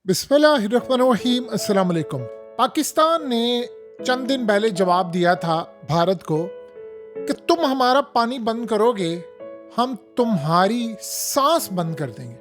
बिस्मिल्लाहिर्रहमानिर्रहीम। अस्सलाम वालेकुम। पाकिस्तान ने चंद दिन पहले जवाब दिया था भारत को कि तुम हमारा पानी बंद करोगे, हम तुम्हारी सांस बंद कर देंगे।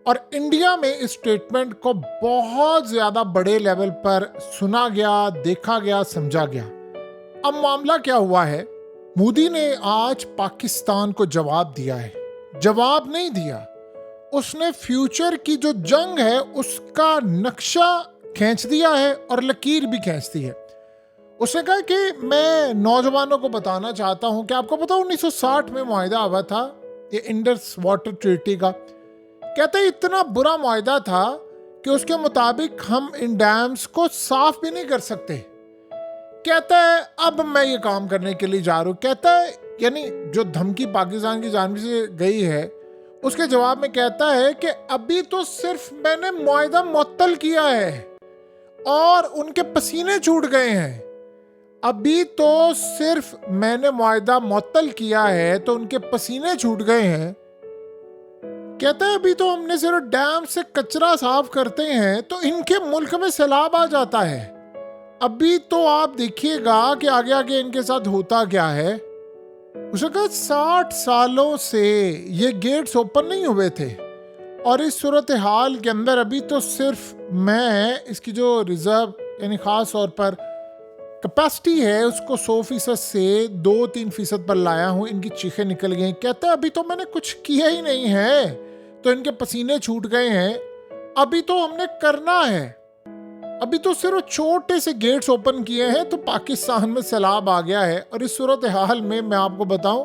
और इंडिया में इस स्टेटमेंट को बहुत ज्यादा बड़े लेवल पर सुना गया, देखा गया, समझा गया। अब मामला क्या हुआ है, मोदी ने आज पाकिस्तान को जवाब दिया है। जवाब नहीं दिया, उसने फ्यूचर की जो जंग है उसका नक्शा खींच दिया है और लकीर भी खींच दी है। उसने कहा कि मैं नौजवानों को बताना चाहता हूं कि आपको पता 1960 में मुआहिदा हुआ था ये इंडस वाटर ट्रीटी का। कहते हैं इतना बुरा मुआहिदा था कि उसके मुताबिक हम इन डैम्स को साफ भी नहीं कर सकते। कहता है अब मैं ये काम करने के लिए जा रहा हूं। कहता है यानी जो धमकी पाकिस्तान की जानिब से गई है उसके जवाब में कहता है कि अभी तो सिर्फ मैंने मुआहिदा मुअत्तल किया है और उनके पसीने छूट गए हैं। अभी तो सिर्फ मैंने मुआहिदा मुअत्तल किया है तो उनके पसीने छूट गए हैं। कहता है अभी तो हमने सिर्फ डैम से कचरा साफ करते हैं तो इनके मुल्क में सैलाब आ जाता है। अभी तो आप देखिएगा कि आगे आगे इनके साथ होता क्या है। उसने कहा 60 सालों से ये गेट्स ओपन नहीं हुए थे और इस सूरत हाल के अंदर अभी तो सिर्फ मैं इसकी जो रिजर्व यानी खास तौर पर कैपेसिटी है उसको 100% से 2-3% पर लाया हूं। इनकी चीखें निकल गई। कहते हैं अभी तो मैंने कुछ किया ही नहीं है तो इनके पसीने छूट गए हैं। अभी तो हमने करना है, अभी तो सिर्फ छोटे से गेट्स ओपन किए हैं तो पाकिस्तान में सैलाब आ गया है। और इस सूरत हाल में मैं आपको बताऊं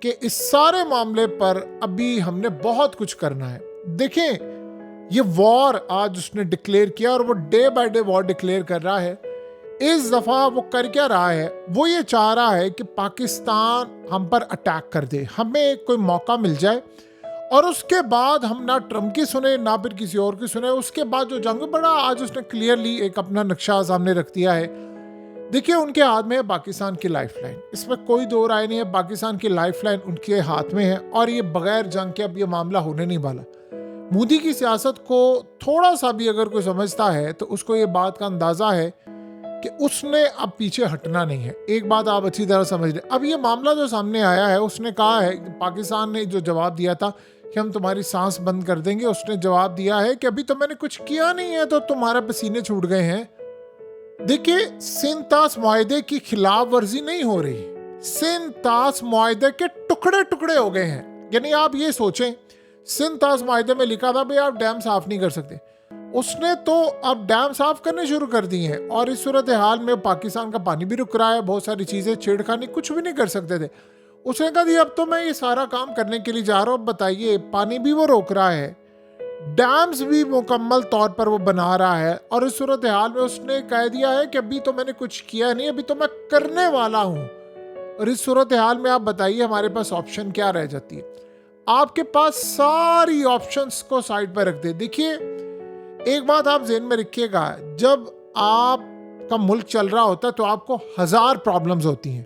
कि इस सारे मामले पर अभी हमने बहुत कुछ करना है। देखें ये वॉर आज उसने डिक्लेयर किया और वो day by day war declare कर रहा है। इस दफा वो कर क्या रहा है, वो ये चाह रहा है कि पाकिस्तान हम पर अटैक कर दे, हमें कोई मौका मिल जाए और उसके बाद हम ना ट्रम्प की सुने ना फिर किसी और की सुने। उसके बाद जो जंग बढ़ा आज उसने क्लियरली एक अपना नक्शा सामने रख दिया है। देखिए उनके हाथ में है पाकिस्तान की लाइफलाइन, इसमें कोई दो राय नहीं है। पाकिस्तान की लाइफलाइन उनके हाथ में है और ये बगैर जंग के अब ये मामला होने नहीं वाला। मोदी की सियासत को थोड़ा सा भी अगर कोई समझता है तो उसको ये बात का अंदाजा है कि उसने अब पीछे हटना नहीं है। एक बात आप अच्छी तरह समझ लें, अब ये मामला जो सामने आया है उसने कहा है, पाकिस्तान ने जो जवाब दिया था कि हम तुम्हारी सांस बंद कर देंगे, उसने जवाब दिया है कि अभी तो मैंने कुछ किया नहीं है तो तुम्हारे पसीने छूट गए हैं। देखिए सिंतास मुआहिदे की खिलाफ वर्जी नहीं हो रही, सिंतास मुआहिदे के टुकड़े टुकड़े हो गए हैं। यानी आप ये सोचें सिंतास मुआहिदे में लिखा था भाई आप डैम साफ नहीं कर सकते, उसने तो अब डैम साफ करने शुरू कर दिए हैं। और इस सूरत हाल में पाकिस्तान का पानी भी रुक रहा है, बहुत सारी चीजें छेड़खानी कुछ भी नहीं कर सकते थे। उसने कहा जी अब तो मैं ये सारा काम करने के लिए जा रहा हूँ, बताइए पानी भी वो रोक रहा है, डैम्स भी मुकम्मल तौर पर वो बना रहा है। और इस सूरत हाल में उसने कह दिया है कि अभी तो मैंने कुछ किया नहीं, अभी तो मैं करने वाला हूँ। और इस सूरत हाल में आप बताइए हमारे पास ऑप्शन क्या रह जाती है। आपके पास सारी ऑप्शंस को साइड पर रख दे। देखिए एक बात आप ज़हन में रखिएगा, जब आपका मुल्क चल रहा होता है तो आपको 1000 प्रॉब्लम्स होती हैं,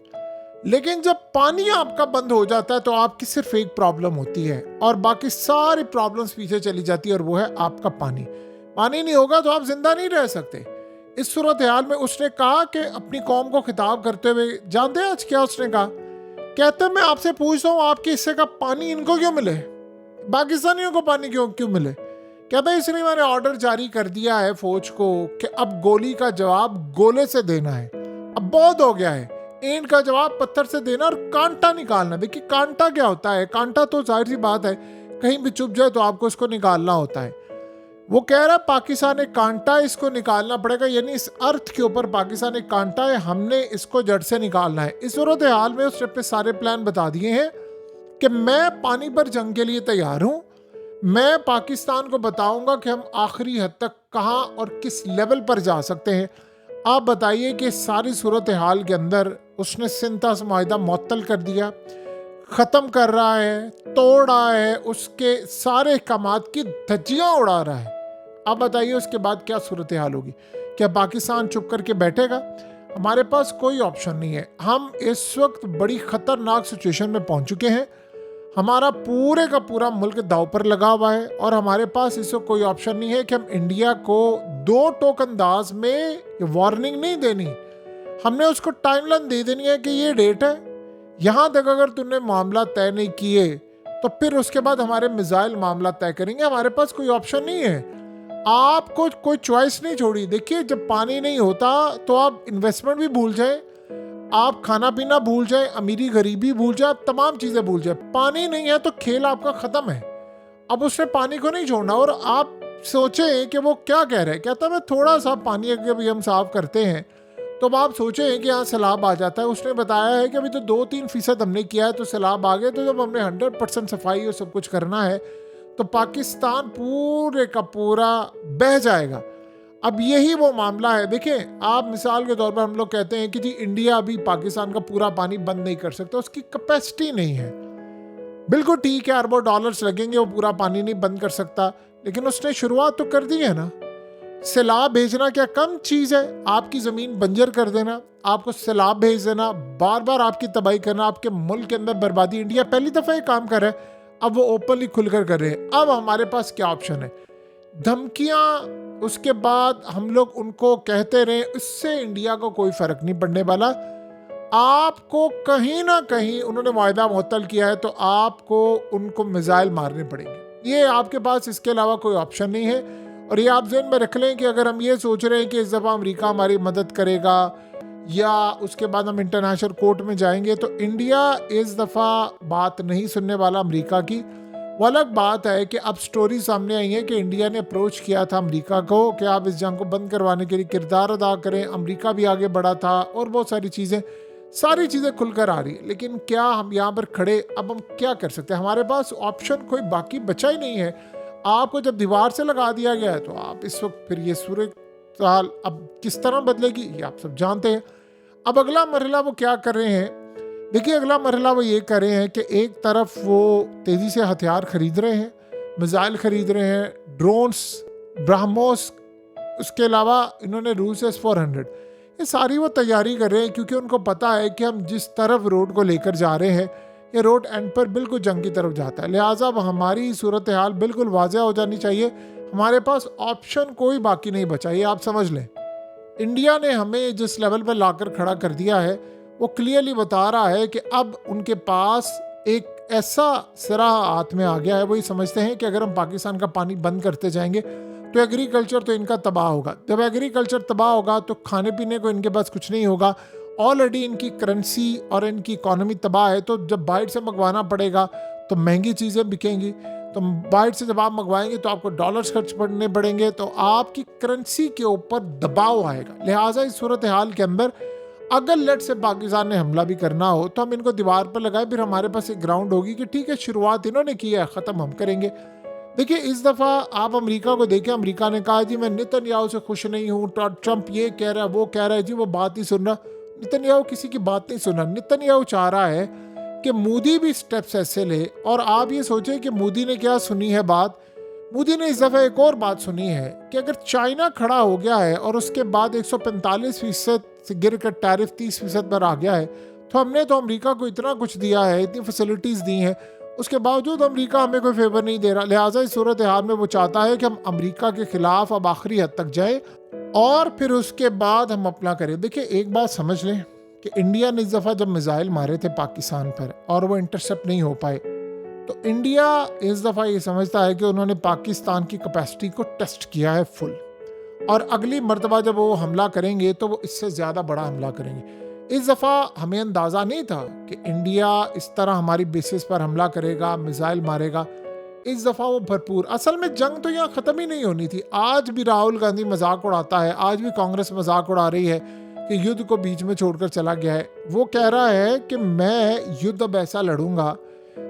लेकिन जब पानी आपका बंद हो जाता है तो आपकी सिर्फ एक प्रॉब्लम होती है और बाकी सारी प्रॉब्लम्स पीछे चली जाती है और वो है आपका पानी। पानी नहीं होगा तो आप जिंदा नहीं रह सकते। इस सूरत हाल में उसने कहा कि अपनी कौम को खिताब करते हुए, जानते हैं आज क्या उसने कहा, कहते मैं आपसे पूछता हूँ आपके हिस्से का पानी इनको क्यों मिले, पाकिस्तानियों को पानी क्यों मिले। कहता है इसलिए मैंने ऑर्डर जारी कर दिया है फौज को कि अब गोली का जवाब गोले से देना है, अब बहुत हो गया है। ईंट का जवाब पत्थर से देना और कांटा निकालना। देखिए कांटा क्या होता है, कांटा तो जाहिर सी बात है कहीं भी चुभ जाए तो आपको इसको निकालना होता है। वो कह रहा है पाकिस्तान एक कांटा, इसको निकालना पड़ेगा, यानी इस अर्थ के ऊपर पाकिस्तान एक कांटा है, हमने इसको जड़ से निकालना है। इस सूरत हाल में उसने अपने सारे प्लान बता दिए हैं कि मैं पानी पर जंग के लिए तैयार हूं। मैं पाकिस्तान को बताऊंगा कि हम आखिरी हद तक कहां और किस लेवल पर जा सकते हैं। आप बताइए कि सारी सूरत हाल के अंदर उसने सिंतास मुआहिदा मुअत्तल कर दिया, ख़त्म कर रहा है, तोड़ रहा है, उसके सारे अहकामात की धज्जियाँ उड़ा रहा है। आप बताइए उसके बाद क्या सूरत हाल होगी। क्या पाकिस्तान चुप करके बैठेगा? हमारे पास कोई ऑप्शन नहीं है। हम इस वक्त बड़ी ख़तरनाक सिचुएशन में पहुंच चुके हैं। हमारा पूरे का पूरा मुल्क दांव पर लगा हुआ है और हमारे पास इसको कोई ऑप्शन नहीं है कि हम इंडिया को 2 टोक अंदाज में वार्निंग नहीं देनी, हमने उसको टाइमलाइन दे देनी है कि ये डेट है, यहाँ तक अगर तूने मामला तय नहीं किए तो फिर उसके बाद हमारे मिसाइल मामला तय करेंगे। हमारे पास कोई ऑप्शन नहीं है, आपको कोई चॉइस नहीं छोड़ी। देखिए, जब पानी नहीं होता तो आप इन्वेस्टमेंट भी भूल जाए, आप खाना पीना भूल जाए, अमीरी गरीबी भूल जाए, आप तमाम चीज़ें भूल जाए। पानी नहीं है तो खेल आपका ख़त्म है। अब उसने पानी को नहीं छोड़ना। और आप सोचें कि वो क्या कह रहे हैं, कहता है मैं थोड़ा सा पानी अगर भी हम साफ करते हैं तो अब आप सोचें कि यहाँ सैलाब आ जाता है। उसने बताया है कि अभी तो 2-3% हमने किया है तो सैलाब आ गए। तो जब हमने 100% सफाई और सब कुछ करना है तो पाकिस्तान पूरे का पूरा बह जाएगा। अब यही वो मामला है। देखिए, आप मिसाल के तौर पर हम लोग कहते हैं कि जी इंडिया अभी पाकिस्तान का पूरा पानी बंद नहीं कर सकता, उसकी कैपेसिटी नहीं है। बिल्कुल ठीक है, अरबों डॉलर्स लगेंगे, वो पूरा पानी नहीं बंद कर सकता, लेकिन उसने शुरुआत तो कर दी है ना। सैलाब भेजना क्या कम चीज़ है? आपकी ज़मीन बंजर कर देना, आपको सैलाब भेज देना, बार बार आपकी तबाही करना, आपके मुल्क के अंदर बर्बादी। इंडिया पहली दफ़ा ये काम कर रहा है, अब वो ओपनली खुलकर कर रहे हैं। अब हमारे पास क्या ऑप्शन है? धमकियाँ, उसके बाद हम लोग उनको कहते रहे, इससे इंडिया को कोई फ़र्क नहीं पड़ने वाला। आपको कहीं ना कहीं उन्होंने वायदा मुअत्तल किया है तो आपको उनको मिसाइल मारने पड़ेंगे। ये आपके पास इसके अलावा कोई ऑप्शन नहीं है। और ये आप ज़हन में रख लें कि अगर हम ये सोच रहे हैं कि इस दफ़ा अमेरिका हमारी मदद करेगा या उसके बाद हम इंटरनेशनल कोर्ट में जाएंगे, तो इंडिया इस दफ़ा बात नहीं सुनने वाला अमेरिका की। वो अलग बात है कि अब स्टोरी सामने आई है कि इंडिया ने अप्रोच किया था अमेरिका को कि आप इस जंग को बंद करवाने के लिए किरदार अदा करें। अमेरिका भी आगे बढ़ा था और बहुत सारी चीज़ें खुलकर आ रही है। लेकिन क्या हम यहाँ पर खड़े अब हम क्या कर सकते हैं? हमारे पास ऑप्शन कोई बाकी बचा ही नहीं है। आपको जब दीवार से लगा दिया गया है तो आप इस वक्त फिर ये सूरत हाल अब किस तरह बदलेगी ये आप सब जानते हैं। अब अगला मरहला वो क्या कर रहे हैं? देखिए, अगला मरहला वो ये कर रहे हैं कि एक तरफ वो तेज़ी से हथियार खरीद रहे हैं, मिसाइल खरीद रहे हैं, ड्रोन्स, ब्रह्मोस, उसके अलावा इन्होंने रूस S-400, ये सारी वो तैयारी कर रहे हैं क्योंकि उनको पता है कि हम जिस तरफ रोड को लेकर जा रहे हैं ये रोड एंड पर बिल्कुल जंग की तरफ जाता है। लिहाजा अब हमारी सूरत हाल बिल्कुल वाज़ह हो जानी चाहिए। हमारे पास ऑप्शन कोई बाकी नहीं बचा, ये आप समझ लें। इंडिया ने हमें जिस लेवल पर लाकर खड़ा कर दिया है वो क्लियरली बता रहा है कि अब उनके पास एक ऐसा सिरा हाथ में आ गया है। वो ये समझते हैं कि अगर हम पाकिस्तान का पानी बंद करते जाएंगे तो एग्रीकल्चर तो इनका तबाह होगा। जब एग्रीकल्चर तबाह होगा तो खाने पीने को इनके पास कुछ नहीं होगा। ऑलरेडी इनकी करेंसी और इनकी इकॉनमी तबाह है, तो जब बाहर से मंगवाना पड़ेगा तो महंगी चीज़ें बिकेंगी। तो बाहर से जब आप मंगवाएंगे तो आपको डॉलर्स खर्च करने पड़ेंगे, तो आपकी करेंसी के ऊपर दबाव आएगा। लिहाजा इस सूरत हाल के अंदर अगर लेट से पाकिस्तान ने हमला भी करना हो तो हम इनको दीवार पर लगाए, फिर हमारे पास एक ग्राउंड होगी कि ठीक है, शुरुआत इन्होंने की है, ख़त्म हम करेंगे। देखिए, इस दफ़ा आप अमेरिका को देखें, अमेरिका ने कहा जी मैं नेतन्याहू से खुश नहीं हूँ, ट्रंप ये कह रहा है, वो कह रहा है, जी वो बात ही सुन रहा। नेतन्याहू किसी की बात नहीं सुन रहा। नेतन्याहू चाह रहा है कि मोदी भी स्टेप्स ऐसे ले। और आप ये सोचें कि मोदी ने क्या सुनी है बात। मोदी ने इस दफ़ा एक और बात सुनी है कि अगर चाइना खड़ा हो गया है और उसके बाद 145% से गिर कर टैरिफ 30% पर आ गया है, तो हमने तो अमेरिका को इतना कुछ दिया है, इतनी फैसिलिटीज़ दी हैं, उसके बावजूद अमेरिका हमें कोई फेवर नहीं दे रहा। लिहाजा इस सूरत हाल में वो चाहता है कि हम अमेरिका के खिलाफ अब आखिरी हद तक जाए और फिर उसके बाद हम अपना करें। देखिए, एक बात समझ लें कि इंडिया ने इस दफ़ा जब मिसाइल मारे थे पाकिस्तान पर और वो इंटरसेप्ट नहीं हो पाए, तो इंडिया इस दफ़ा ये समझता है कि उन्होंने पाकिस्तान की कैपेसिटी को टेस्ट किया है फुल, और अगली मर्तबा जब वो हमला करेंगे तो वो इससे ज़्यादा बड़ा हमला करेंगे। इस दफ़ा हमें अंदाज़ा नहीं था कि इंडिया इस तरह हमारी बेसिस पर हमला करेगा, मिसाइल मारेगा। इस दफ़ा वो भरपूर, असल में जंग तो यहाँ ख़त्म ही नहीं होनी थी। आज भी राहुल गांधी मजाक उड़ाता है, आज भी कांग्रेस मजाक उड़ा रही है कि युद्ध को बीच में छोड़कर चला गया है। वो कह रहा है कि मैं युद्ध अब ऐसा लड़ूंगा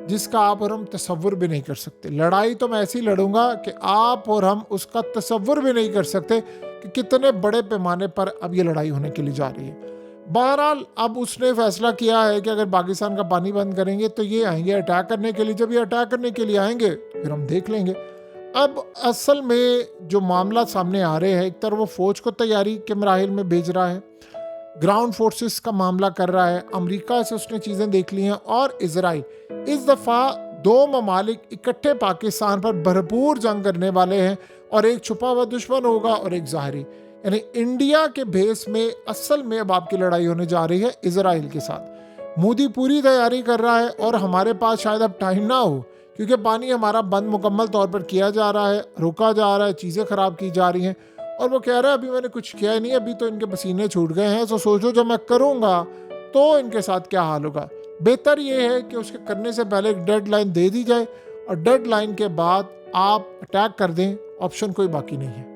जिसका आप और हम तसव्वुर भी नहीं कर सकते। लड़ाई तो मैं ऐसी लड़ूंगा कि आप और हम उसका तसव्वुर भी नहीं कर सकते कि कितने बड़े पैमाने पर अब ये लड़ाई होने के लिए जा रही है। बहरहाल अब उसने फैसला किया है कि अगर पाकिस्तान का पानी बंद करेंगे तो ये आएंगे अटैक करने के लिए। जब ये अटैक करने के लिए आएंगे फिर हम देख लेंगे। अब असल में जो मामला सामने आ रहे हैं, एक तरफ वो फौज को तैयारी के मराहिल में भेज रहा है, ग्राउंड फोर्सेस का मामला कर रहा है, अमेरिका से उसने चीज़ें देख ली हैं, और इजराइल इस दफ़ा दो ममालिक इकट्ठे पाकिस्तान पर भरपूर जंग करने वाले हैं और एक छुपा हुआ दुश्मन होगा और एक ज़ाहिरी। यानी इंडिया के बेस में असल में अब आपकी लड़ाई होने जा रही है इजराइल के साथ। मोदी पूरी तैयारी कर रहा है और हमारे पास शायद अब टाइम ना हो, क्योंकि पानी हमारा बंद मुकम्मल तौर पर किया जा रहा है, रुका जा रहा है, चीज़ें ख़राब की जा रही हैं। और वो कह रहा है अभी मैंने कुछ किया ही नहीं, अभी तो इनके पसीने छूट गए हैं, तो सोचो जब मैं करूँगा तो इनके साथ क्या हाल होगा। बेहतर ये है कि उसके करने से पहले एक डेडलाइन दे दी जाए और डेडलाइन के बाद आप अटैक कर दें, ऑप्शन कोई बाकी नहीं है।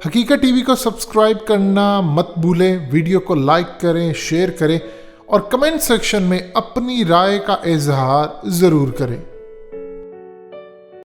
हकीकत टीवी को सब्सक्राइब करना मत भूलें, वीडियो को लाइक करें, शेयर करें और कमेंट सेक्शन में अपनी राय का इजहार ज़रूर करें।